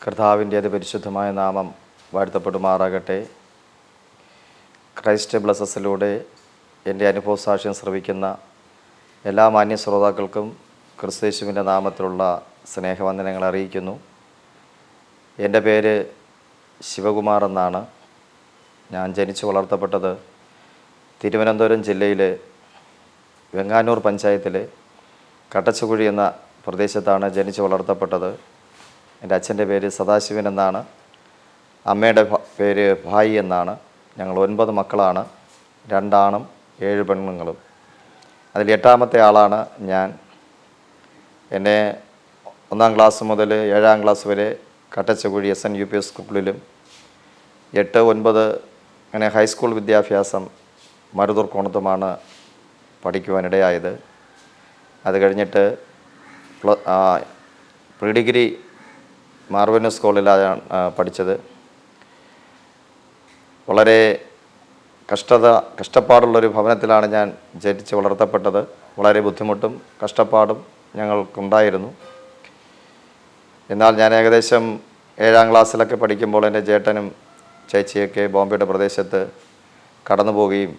കർത്താവിൻ്റെ അതിപരിശുദ്ധമായ നാമം വാഴ്ത്തപ്പെടുമാറാകട്ടെ. ക്രൈസ്റ്റ് ബ്ലസ്സസിലൂടെ എൻ്റെ അനുഭവസാക്ഷ്യം ശ്രവിക്കുന്ന എല്ലാ മാന്യ ശ്രോതാക്കൾക്കും ക്രിസ്തയേശുവിൻ്റെ നാമത്തിലുള്ള സ്നേഹവന്ദനങ്ങൾ അറിയിക്കുന്നു. എൻ്റെ പേര് ശിവകുമാർ എന്നാണ്. ഞാൻ ജനിച്ചു വളർത്തപ്പെട്ടത് തിരുവനന്തപുരം ജില്ലയിലെ വെങ്ങാനൂർ പഞ്ചായത്തിലെ കട്ടച്ചുകുഴി എന്ന പ്രദേശത്താണ് ജനിച്ചു വളർത്തപ്പെട്ടത്. എൻ്റെ അച്ഛൻ്റെ പേര് സദാശിവൻ എന്നാണ്. അമ്മയുടെ പേര് ഭായി എന്നാണ്. ഞങ്ങൾ 9 മക്കളാണ്, 2 ആണും 7 പെണ്ണുങ്ങളും. അതിൽ 8ാമത്തെ ആളാണ് ഞാൻ. എന്നെ 1ാം ക്ലാസ് മുതൽ 7ാം ക്ലാസ് വരെ കട്ടച്ചുകുഴി SNUP സ്കൂളിലും 8, 9 അങ്ങനെ ഹൈസ്കൂൾ വിദ്യാഭ്യാസം മരുതൂർക്കോണത്തുമാണ് പഠിക്കുവാനിടയായത്. അത് കഴിഞ്ഞിട്ട് പ്രീ ഡിഗ്രി മാർവനസ് സ്കൂളിലാണ് പഠിച്ചത്. വളരെ കഷ്ടപ്പാടുള്ളൊരു ഭവനത്തിലാണ് ഞാൻ ജനിച്ച് വളർത്തപ്പെട്ടത്. വളരെ ബുദ്ധിമുട്ടും കഷ്ടപ്പാടും ഞങ്ങൾക്കുണ്ടായിരുന്നു. എന്നാൽ ഞാൻ ഏകദേശം 7ാം ക്ലാസ്സിലൊക്കെ പഠിക്കുമ്പോൾ എൻ്റെ ചേട്ടനും ചേച്ചിയൊക്കെ ബോംബെയുടെ പ്രദേശത്ത് കടന്നു പോവുകയും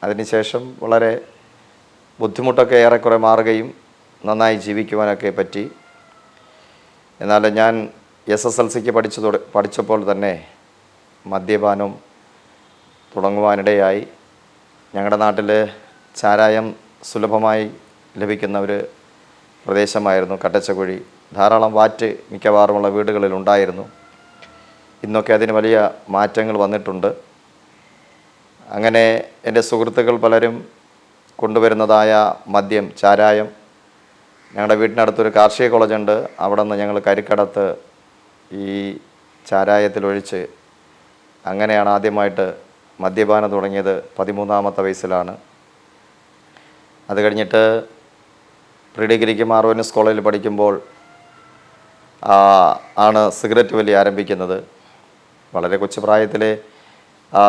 അതിനുശേഷം വളരെ ബുദ്ധിമുട്ടൊക്കെ ഏറെക്കുറെ മാറുകയും നന്നായി ജീവിക്കുവാനൊക്കെ പറ്റി. എന്നാൽ ഞാൻ SSLCക്ക് പഠിച്ചപ്പോൾ തന്നെ മദ്യപാനം തുടങ്ങുവാനിടയായി. ഞങ്ങളുടെ നാട്ടിൽ ചാരായം സുലഭമായി ലഭിക്കുന്ന ഒരു പ്രദേശമായിരുന്നു കട്ടച്ചുകുഴി. ധാരാളം വാറ്റ് മിക്കവാറുമുള്ള വീടുകളിലുണ്ടായിരുന്നു. ഇന്നൊക്കെ അതിന് വലിയ മാറ്റങ്ങൾ വന്നിട്ടുണ്ട്. അങ്ങനെ എൻ്റെ സുഹൃത്തുക്കൾ പലരും കൊണ്ടുവരുന്നതായ മദ്യം, ചാരായം, ഞങ്ങളുടെ വീട്ടിനടുത്തൊരു കാർഷിക കോളേജുണ്ട്. അവിടെ നിന്ന് ഞങ്ങൾ കരിക്കടത്ത് ഈ ചാരായത്തിലൊഴിച്ച് അങ്ങനെയാണ് ആദ്യമായിട്ട് മദ്യപാനം തുടങ്ങിയത്. 13ാമത്തെ വയസ്സിലാണ്. അത് കഴിഞ്ഞിട്ട് പ്രീ ഡിഗ്രിക്ക് മാർവനസ് കോളേജിൽ പഠിക്കുമ്പോൾ ആണ് സിഗരറ്റ് വലി ആരംഭിക്കുന്നത്. വളരെ കൊച്ചു പ്രായത്തിൽ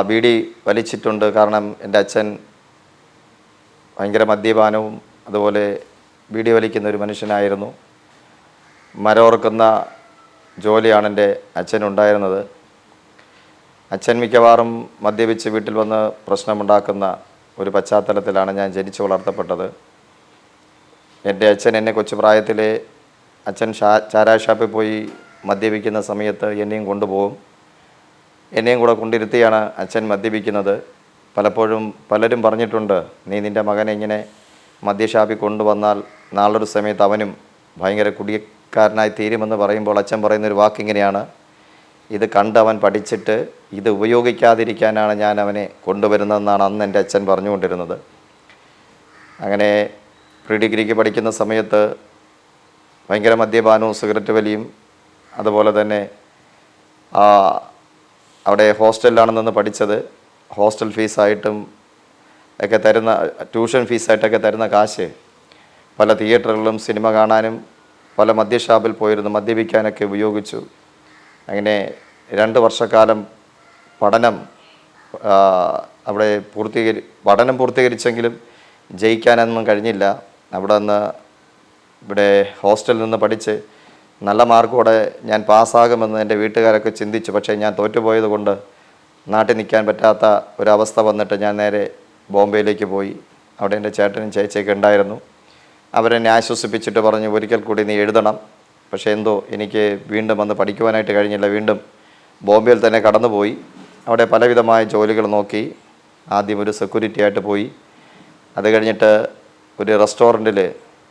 ബീഡി വലിച്ചിട്ടുണ്ട്. കാരണം എൻ്റെ അച്ഛൻ ഭയങ്കര മദ്യപാനവും അതുപോലെ ബീഡി വലിക്കുന്ന ഒരു മനുഷ്യനായിരുന്നു. മരമോർക്കുന്ന ജോലിയാണ് എൻ്റെ അച്ഛനുണ്ടായിരുന്നത്. അച്ഛൻ മിക്കവാറും മദ്യപിച്ച് വീട്ടിൽ വന്ന് പ്രശ്നമുണ്ടാക്കുന്ന ഒരു പശ്ചാത്തലത്തിലാണ് ഞാൻ ജനിച്ചു വളർത്തപ്പെട്ടത്. എൻ്റെ അച്ഛൻ എന്നെ കൊച്ചു പ്രായത്തിലെ അച്ഛൻ ചാരായ ഷാപ്പിൽ പോയി മദ്യപിക്കുന്ന സമയത്ത് എന്നെയും കൊണ്ടുപോകും. എന്നെയും കൂടെ കൊണ്ടിരുത്തിയാണ് അച്ഛൻ മദ്യപിക്കുന്നത്. പലപ്പോഴും പലരും പറഞ്ഞിട്ടുണ്ട്, നീ നിൻ്റെ മകനെ ഇങ്ങനെ മദ്യഷാപ്പിൽ കൊണ്ടുവന്നാൽ നാളൊരു സമയത്ത് അവനും ഭയങ്കര കുടിക്കാരനായി തീരുമെന്ന് പറയുമ്പോൾ അച്ഛൻ പറയുന്നൊരു വാക്കിങ്ങനെയാണ്, ഇത് കണ്ടവൻ പഠിച്ചിട്ട് ഇത് ഉപയോഗിക്കാതിരിക്കാനാണ് ഞാൻ അവനെ കൊണ്ടുവരുന്നതെന്നാണ് അന്ന് എൻ്റെ അച്ഛൻ പറഞ്ഞുകൊണ്ടിരുന്നത്. അങ്ങനെ പ്രീ ഡിഗ്രിക്ക് പഠിക്കുന്ന സമയത്ത് ഭയങ്കര മദ്യപാനവും സിഗരറ്റ് വലിയും അതുപോലെ തന്നെ അവിടെ ഹോസ്റ്റലിലാണ് നിന്ന് പഠിച്ചത്. ഹോസ്റ്റൽ ഫീസായിട്ടും ഒക്കെ തരുന്ന, ട്യൂഷൻ ഫീസായിട്ടൊക്കെ തരുന്ന കാശ് പല തിയേറ്ററുകളിലും സിനിമ കാണാനും പല മദ്യഷാപ്പിൽ പോയിരുന്നു മദ്യപിക്കാനൊക്കെ ഉപയോഗിച്ചു. അങ്ങനെ 2 വർഷക്കാലം പഠനം അവിടെ പഠനം പൂർത്തീകരിച്ചെങ്കിലും ജയിക്കാനൊന്നും കഴിഞ്ഞില്ല. അവിടെ നിന്ന് ഇവിടെ ഹോസ്റ്റലിൽ നിന്ന് പഠിച്ച് നല്ല മാർക്കോടെ ഞാൻ പാസ്സാകുമെന്ന് എൻ്റെ വീട്ടുകാരൊക്കെ ചിന്തിച്ചു. പക്ഷേ ഞാൻ തോറ്റുപോയത് കൊണ്ട് നാട്ടിൽ നിൽക്കാൻ പറ്റാത്ത ഒരവസ്ഥ വന്നിട്ട് ഞാൻ നേരെ ബോംബെയിലേക്ക് പോയി. അവിടെ എൻ്റെ ചേട്ടനും ചേച്ചിയൊക്കെ ഉണ്ടായിരുന്നു. അവരെന്നെ ആശ്വസിപ്പിച്ചിട്ട് പറഞ്ഞു, ഒരിക്കൽ കൂടി നീ എഴുതണം. പക്ഷേ എന്തോ എനിക്ക് വീണ്ടും വന്ന് പഠിക്കുവാനായിട്ട് കഴിഞ്ഞില്ല. വീണ്ടും ബോംബെയിൽ തന്നെ കടന്നുപോയി. അവിടെ പലവിധമായ ജോലികൾ നോക്കി. ആദ്യം ഒരു സെക്യൂരിറ്റി ആയിട്ട് പോയി. അത് കഴിഞ്ഞിട്ട് ഒരു റെസ്റ്റോറൻറ്റിൽ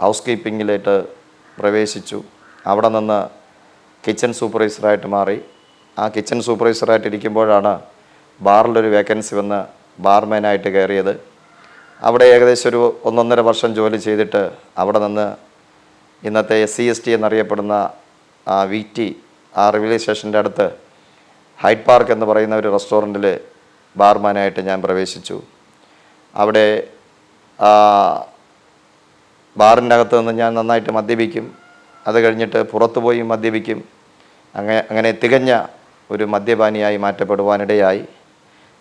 ഹൗസ് കീപ്പിങ്ങിലായിട്ട് പ്രവേശിച്ചു. അവിടെ നിന്ന് കിച്ചൺ സൂപ്പർവൈസറായിട്ട് മാറി. ആ കിച്ചൺ സൂപ്പർവൈസറായിട്ട് ഇരിക്കുമ്പോഴാണ് ബാറിലൊരു വേക്കൻസി വന്ന് ബാർമാനായിട്ട് കയറിയത്. അവിടെ ഏകദേശം ഒരു 1.5 വർഷം ജോലി ചെയ്തിട്ട് അവിടെ നിന്ന് ഇന്നത്തെ SC/ST എന്നറിയപ്പെടുന്ന VT റെയിൽവേ സ്റ്റേഷൻ്റെ അടുത്ത് ഹൈഡ് പാർക്ക് എന്ന് പറയുന്ന ഒരു റെസ്റ്റോറൻറ്റിൽ ബാർമാനായിട്ട് ഞാൻ പ്രവേശിച്ചു. അവിടെ ബാറിൻ്റെ അകത്ത് നിന്ന് ഞാൻ നന്നായിട്ട് മദ്യപിക്കും. അത് കഴിഞ്ഞിട്ട് പുറത്തു പോയി മദ്യപിക്കും. അങ്ങനെ തികഞ്ഞ ഒരു മദ്യപാനിയായി മാറ്റപ്പെടുവാനിടയായി.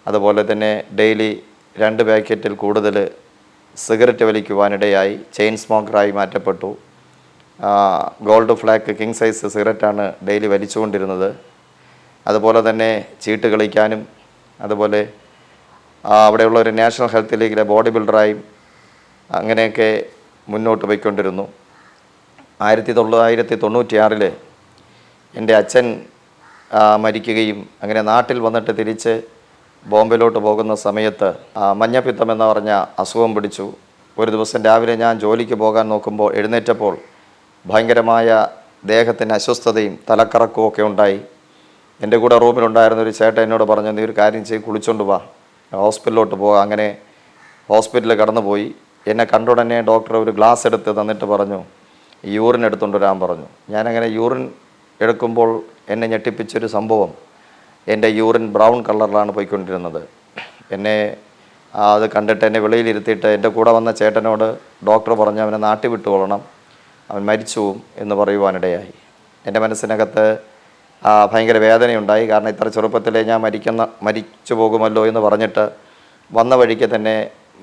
അതുപോലെ തന്നെ ഡെയിലി 2 പാക്കറ്റിൽ കൂടുതൽ സിഗരറ്റ് വലിക്കുവാനിടയായി. ചെയിൻ സ്മോക്കറായി മാറ്റപ്പെട്ടു. ഗോൾഡ് ഫ്ലാക്ക് കിങ് സൈസ് സിഗരറ്റാണ് ഡെയിലി വലിച്ചുകൊണ്ടിരുന്നത്. അതുപോലെ തന്നെ ചീട്ട് കളിക്കാനും അതുപോലെ അവിടെയുള്ള ഒരു നാഷണൽ ഹെൽത്ത് ലീഗിലെ ബോഡി ബിൽഡറായും അങ്ങനെയൊക്കെ മുന്നോട്ട് പോയിക്കൊണ്ടിരുന്നു. 1996 എൻ്റെ അച്ഛൻ മരിക്കുകയും അങ്ങനെ നാട്ടിൽ വന്നിട്ട് തിരിച്ച് ബോംബെയിലോട്ട് പോകുന്ന സമയത്ത് മഞ്ഞപ്പിത്തം എന്ന് പറഞ്ഞ അസുഖം പിടിച്ചു. ഒരു ദിവസം രാവിലെ ഞാൻ ജോലിക്ക് പോകാൻ നോക്കുമ്പോൾ എഴുന്നേറ്റപ്പോൾ ഭയങ്കരമായ ദേഹത്തിന് അസ്വസ്ഥതയും തലക്കറക്കവും ഒക്കെ ഉണ്ടായി. എൻ്റെ കൂടെ റൂമിലുണ്ടായിരുന്നൊരു ചേട്ടൻ എന്നോട് പറഞ്ഞു, നീ ഒരു കാര്യം ചെയ്ത് കുളിച്ചോണ്ട് വാ, ഹോസ്പിറ്റലിലോട്ട് പോകാം. അങ്ങനെ ഹോസ്പിറ്റലിൽ കടന്നുപോയി. എന്നെ കണ്ടുടനെ ഡോക്ടർ ഒരു ഗ്ലാസ് എടുത്ത് തന്നിട്ട് പറഞ്ഞു, യൂറിൻ എടുത്തുകൊണ്ട് വരാൻ പറഞ്ഞു. ഞാനങ്ങനെ യൂറിൻ എടുക്കുമ്പോൾ എന്നെ ഞെട്ടിപ്പിച്ചൊരു സംഭവം, എൻ്റെ യൂറിൻ ബ്രൗൺ കളറിലാണ് പോയിക്കൊണ്ടിരുന്നത്. എന്നെ അത് കണ്ടിട്ട് എന്നെ വെളിയിലിരുത്തിയിട്ട് എൻ്റെ കൂടെ വന്ന ചേട്ടനോട് ഡോക്ടർ പറഞ്ഞു അവനെ നാട്ടി വിട്ടുകൊള്ളണം, അവൻ മരിച്ചു എന്ന് പറയുവാനിടയായി. എൻ്റെ മനസ്സിനകത്ത് ഭയങ്കര വേദനയുണ്ടായി. കാരണം ഇത്ര ചെറുപ്പത്തിലേ ഞാൻ മരിച്ചു പോകുമല്ലോ എന്ന് പറഞ്ഞിട്ട് വന്ന വഴിക്ക് തന്നെ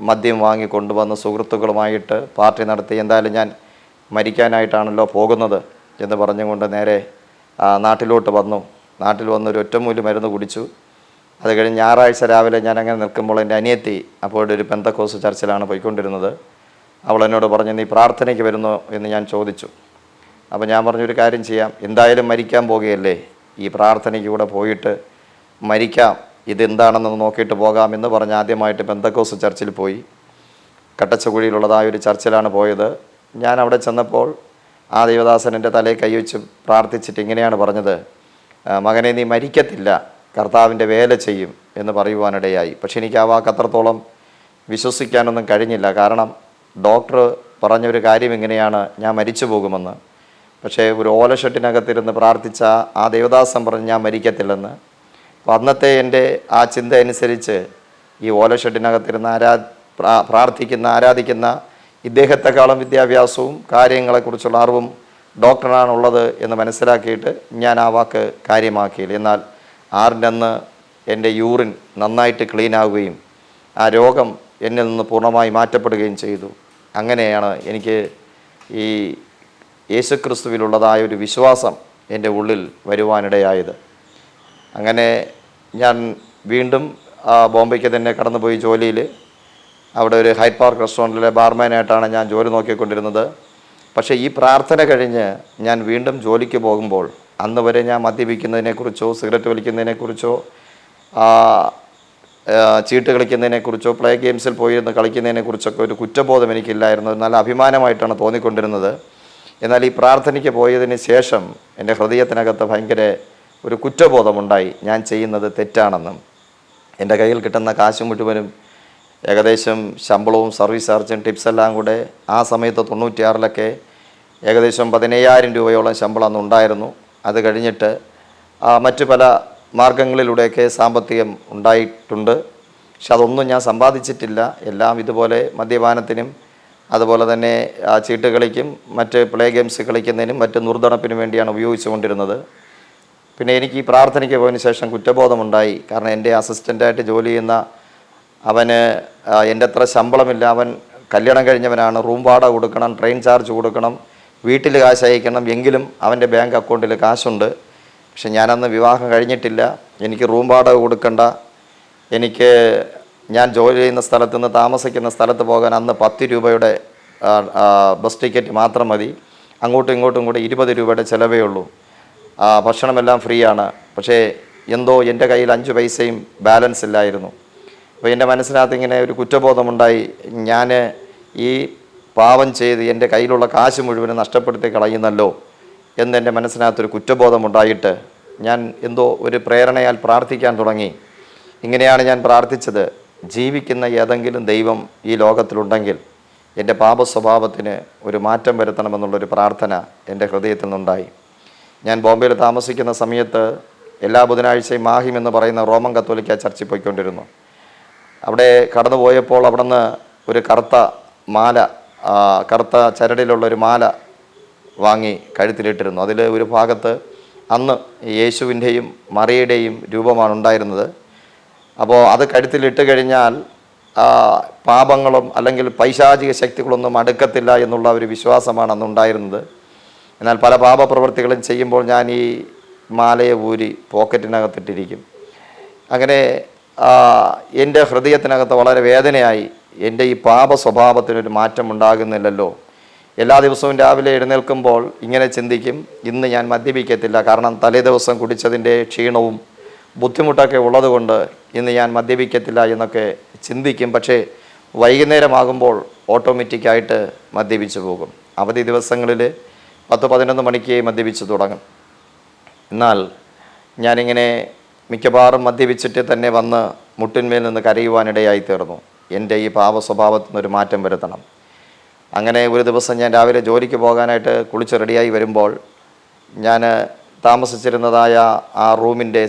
മദ്യം വാങ്ങി കൊണ്ടുവന്ന് സുഹൃത്തുക്കളുമായിട്ട് പാർട്ടി നടത്തി. എന്തായാലും ഞാൻ മരിക്കാനായിട്ടാണല്ലോ പോകുന്നത് എന്ന് പറഞ്ഞുകൊണ്ട് നേരെ നാട്ടിലോട്ട് വന്നു. നാട്ടിൽ വന്ന് ഒരു ഒറ്റമൂലി മരുന്ന് കുടിച്ചു. അത് കഴിഞ്ഞ് ഞായറാഴ്ച രാവിലെ ഞാൻ അങ്ങനെ നിൽക്കുമ്പോൾ എൻ്റെ അനിയത്തി അപ്പോഴൊരു ഒരു പെന്തക്കോസ് ചർച്ചിലാണ് പോയിക്കൊണ്ടിരുന്നത്. അവൾ എന്നോട് പറഞ്ഞു, നീ പ്രാർത്ഥനയ്ക്ക് വരുന്നോ എന്ന് ഞാൻ ചോദിച്ചു. അപ്പോൾ ഞാൻ പറഞ്ഞൊരു കാര്യം ചെയ്യാം, എന്തായാലും മരിക്കാൻ പോകുകയല്ലേ, ഈ പ്രാർത്ഥനയ്ക്ക് കൂടെ പോയിട്ട് മരിക്കാം, ഇതെന്താണെന്ന് നോക്കിയിട്ട് പോകാം എന്ന് പറഞ്ഞ് ആദ്യമായിട്ട് പെന്തക്കോസ് ചർച്ചിൽ പോയി. കട്ടച്ചക്കുഴിയിലുള്ളതായ ഒരു ചർച്ചിലാണ് പോയത്. ഞാൻ അവിടെ ചെന്നപ്പോൾ ആ ദേവദാസൻ എൻ്റെ തലയിൽ കൈവച്ച് പ്രാർത്ഥിച്ചിട്ട് ഇങ്ങനെയാണ് പറഞ്ഞത്, മകനെ നീ മരിക്കത്തില്ല, കർത്താവിൻ്റെ വേല ചെയ്യും എന്ന് പറയുവാനിടയായി. പക്ഷെ എനിക്ക് ആ വാക്ക് അത്രത്തോളം വിശ്വസിക്കാനൊന്നും കഴിഞ്ഞില്ല. കാരണം ഡോക്ടർ പറഞ്ഞൊരു കാര്യം ഇങ്ങനെയാണ്, ഞാൻ മരിച്ചു പോകുമെന്ന്. പക്ഷേ ഒരു ഓലഷട്ടിനകത്തിരുന്ന് പ്രാർത്ഥിച്ച ആ ദേവദാസൻ പറഞ്ഞ് ഞാൻ മരിക്കത്തില്ലെന്ന്. അപ്പോൾ അന്നത്തെ എൻ്റെ ആ ചിന്ത അനുസരിച്ച് ഈ ഓലഷട്ടിനകത്തിരുന്ന് ആരാധിക്കുന്ന ഇദ്ദേഹത്തെക്കാളും വിദ്യാഭ്യാസവും കാര്യങ്ങളെക്കുറിച്ചുള്ള അറിവും ഡോക്ടറാണുള്ളത് എന്ന് മനസ്സിലാക്കിയിട്ട് ഞാൻ ആ വാക്ക് കാര്യമാക്കിയില്ല. എന്നാൽ 6 അന്ന് എൻ്റെ യൂറിൻ നന്നായിട്ട് ക്ലീൻ ആവുകയും ആ രോഗം എന്നിൽ നിന്ന് പൂർണ്ണമായി മാറ്റപ്പെടുകയും ചെയ്തു. അങ്ങനെയാണ് എനിക്ക് ഈ യേശുക്രിസ്തുവിലുള്ളതായ ഒരു വിശ്വാസം എൻ്റെ ഉള്ളിൽ വരുവാനിടയായത്. അങ്ങനെ ഞാൻ വീണ്ടും ബോംബെക്ക് തന്നെ കടന്നുപോയി ജോലിയിൽ. അവിടെ ഒരു ഹൈറ്റ് പാർക്ക് റെസ്റ്റോറൻറ്റിലെ ബാർമാനായിട്ടാണ് ഞാൻ ജോലി നോക്കിക്കൊണ്ടിരുന്നത്. പക്ഷേ ഈ പ്രാർത്ഥന കഴിഞ്ഞ് ഞാൻ വീണ്ടും ജോലിക്ക് പോകുമ്പോൾ അന്ന് വരെ ഞാൻ മദ്യപിക്കുന്നതിനെക്കുറിച്ചോ സിഗരറ്റ് വലിക്കുന്നതിനെക്കുറിച്ചോ ചീട്ട് കളിക്കുന്നതിനെക്കുറിച്ചോ പ്ലേ ഗെയിംസിൽ പോയിരുന്ന് കളിക്കുന്നതിനെക്കുറിച്ചൊക്കെ ഒരു കുറ്റബോധം എനിക്കില്ലായിരുന്നു. നല്ല അഭിമാനമായിട്ടാണ് തോന്നിക്കൊണ്ടിരുന്നത്. എന്നാൽ ഈ പ്രാർത്ഥനയ്ക്ക് പോയതിന് ശേഷം എൻ്റെ ഹൃദയത്തിനകത്ത് ഭയങ്കര ഒരു കുറ്റബോധമുണ്ടായി, ഞാൻ ചെയ്യുന്നത് തെറ്റാണെന്നും. എൻ്റെ കയ്യിൽ കിട്ടുന്ന കാശ് മുഴുവനും ഏകദേശം ശമ്പളവും സർവീസ് ചാർജും ടിപ്സെല്ലാം കൂടെ ആ സമയത്ത് 96 ഏകദേശം 15,000 രൂപയോളം ശമ്പളം അന്നുണ്ടായിരുന്നു. അത് കഴിഞ്ഞിട്ട് മറ്റു പല മാർഗങ്ങളിലൂടെയൊക്കെ സാമ്പത്തികം ഉണ്ടായിട്ടുണ്ട്. പക്ഷെ അതൊന്നും ഞാൻ സമ്പാദിച്ചിട്ടില്ല. എല്ലാം ഇതുപോലെ മദ്യപാനത്തിനും അതുപോലെ തന്നെ ചീട്ട് കളിക്കും മറ്റ് പ്ലേ ഗെയിംസ് കളിക്കുന്നതിനും മറ്റ് നൂർതണപ്പിനും വേണ്ടിയാണ് ഉപയോഗിച്ചുകൊണ്ടിരുന്നത്. പിന്നെ എനിക്ക് ഈ പ്രാർത്ഥനയ്ക്ക് പോയതിന് ശേഷം കുറ്റബോധമുണ്ടായി. കാരണം എൻ്റെ അസിസ്റ്റൻ്റായിട്ട് ജോലി ചെയ്യുന്ന അവന് എൻ്റെ അത്ര ശമ്പളമില്ല. അവൻ കല്യാണം കഴിഞ്ഞവനാണ്, റൂം വാടക കൊടുക്കണം, ട്രെയിൻ ചാർജ് കൊടുക്കണം, വീട്ടിൽ കാശ് അയക്കണം. എങ്കിലും അവൻ്റെ ബാങ്ക് അക്കൗണ്ടിൽ കാശുണ്ട്. പക്ഷെ ഞാനന്ന് വിവാഹം കഴിഞ്ഞിട്ടില്ല. എനിക്ക് റൂം വാടക കൊടുക്കണ്ട, ഞാൻ ജോലി ചെയ്യുന്ന സ്ഥലത്ത് നിന്ന് താമസിക്കുന്ന സ്ഥലത്ത് പോകാൻ അന്ന് 10 രൂപയുടെ ബസ് ടിക്കറ്റ് മാത്രം മതി. അങ്ങോട്ടും ഇങ്ങോട്ടും കൂടെ 20 രൂപയുടെ ചിലവേ ഉള്ളൂ. ഭക്ഷണമെല്ലാം ഫ്രീ ആണ്. പക്ഷേ എന്തോ എൻ്റെ കയ്യിൽ 5 പൈസയും ബാലൻസ് ഇല്ലായിരുന്നു. അപ്പോൾ എൻ്റെ മനസ്സിനകത്ത് ഇങ്ങനെ ഒരു കുറ്റബോധമുണ്ടായി, ഞാൻ ഈ പാവം ചെയ്ത് എൻ്റെ കയ്യിലുള്ള കാശ് മുഴുവനും നഷ്ടപ്പെടുത്തി കളയുന്നല്ലോ എന്നെൻ്റെ മനസ്സിനകത്തൊരു കുറ്റബോധമുണ്ടായിട്ട് ഞാൻ എന്തോ ഒരു പ്രേരണയാൽ പ്രാർത്ഥിക്കാൻ തുടങ്ങി. ഇങ്ങനെയാണ് ഞാൻ പ്രാർത്ഥിച്ചത്, ജീവിക്കുന്ന ഏതെങ്കിലും ദൈവം ഈ ലോകത്തിലുണ്ടെങ്കിൽ എൻ്റെ പാപ സ്വഭാവത്തിന് ഒരു മാറ്റം വരുത്തണമെന്നുള്ളൊരു പ്രാർത്ഥന എൻ്റെ ഹൃദയത്തിൽ നിന്നുണ്ടായി. ഞാൻ ബോംബെയിൽ താമസിക്കുന്ന സമയത്ത് എല്ലാ ബുധനാഴ്ചയും മാഹിം എന്ന് പറയുന്ന റോമൻ കത്തോലിക്ക ചർച്ചിൽ പോയിക്കൊണ്ടിരുന്നു. അവിടെ കടന്നു പോയപ്പോൾ അവിടെ നിന്ന് ഒരു കറുത്ത ചരടിലുള്ളൊരു മാല വാങ്ങി കഴുത്തിലിട്ടിരുന്നു. അതിൽ ഒരു ഭാഗത്ത് അന്ന് യേശുവിൻ്റെയും മറിയയുടെയും രൂപമാണ് ഉണ്ടായിരുന്നത്. അപ്പോൾ അത് കഴുത്തിലിട്ട് കഴിഞ്ഞാൽ പാപങ്ങളും അല്ലെങ്കിൽ പൈശാചിക ശക്തികളൊന്നും അടുക്കത്തില്ല എന്നുള്ള ഒരു വിശ്വാസമാണ് അന്നുണ്ടായിരുന്നത്. എന്നാൽ പല പാപപ്രവൃത്തികളും ചെയ്യുമ്പോൾ ഞാൻ ഈ മാലയെ ഊരി പോക്കറ്റിനകത്തിട്ടിരിക്കും. അങ്ങനെ എൻ്റെ ഹൃദയത്തിനകത്ത് വളരെ വേദനയായി. എൻ്റെ ഈ പാപ സ്വഭാവത്തിനൊരു മാറ്റം ഉണ്ടാകുന്നില്ലല്ലോ. എല്ലാ ദിവസവും രാവിലെ എഴുന്നേൽക്കുമ്പോൾ ഇങ്ങനെ ചിന്തിക്കും, ഇന്ന് ഞാൻ മദ്യപിക്കത്തില്ല, കാരണം തലേ ദിവസം കുടിച്ചതിൻ്റെ ക്ഷീണവും ബുദ്ധിമുട്ടൊക്കെ ഉള്ളതുകൊണ്ട് ഇന്ന് ഞാൻ മദ്യപിക്കത്തില്ല എന്നൊക്കെ ചിന്തിക്കും. പക്ഷേ വൈകുന്നേരമാകുമ്പോൾ ഓട്ടോമാറ്റിക്കായിട്ട് മദ്യപിച്ചു പോകും. അവധി ദിവസങ്ങളിൽ 10-11 മണിക്ക് മദ്യപിച്ച് തുടങ്ങും. എന്നാൽ ഞാനിങ്ങനെ മിക്കവാറും മദ്യപിച്ചിട്ട് തന്നെ വന്ന് മുട്ടിന്മേൽ നിന്ന് കരയുവാനിടയായി തീർന്നു. എൻ്റെ ഈ പാപ സ്വഭാവത്തിൽ നിന്നൊരു മാറ്റം വരുത്തണം. അങ്ങനെ ഒരു ദിവസം ഞാൻ രാവിലെ ജോലിക്ക് പോകാനായിട്ട് കുളിച്ച് റെഡിയായി വരുമ്പോൾ ഞാൻ താമസിച്ചിരുന്നതായ ആ റൂമിൻ്റെ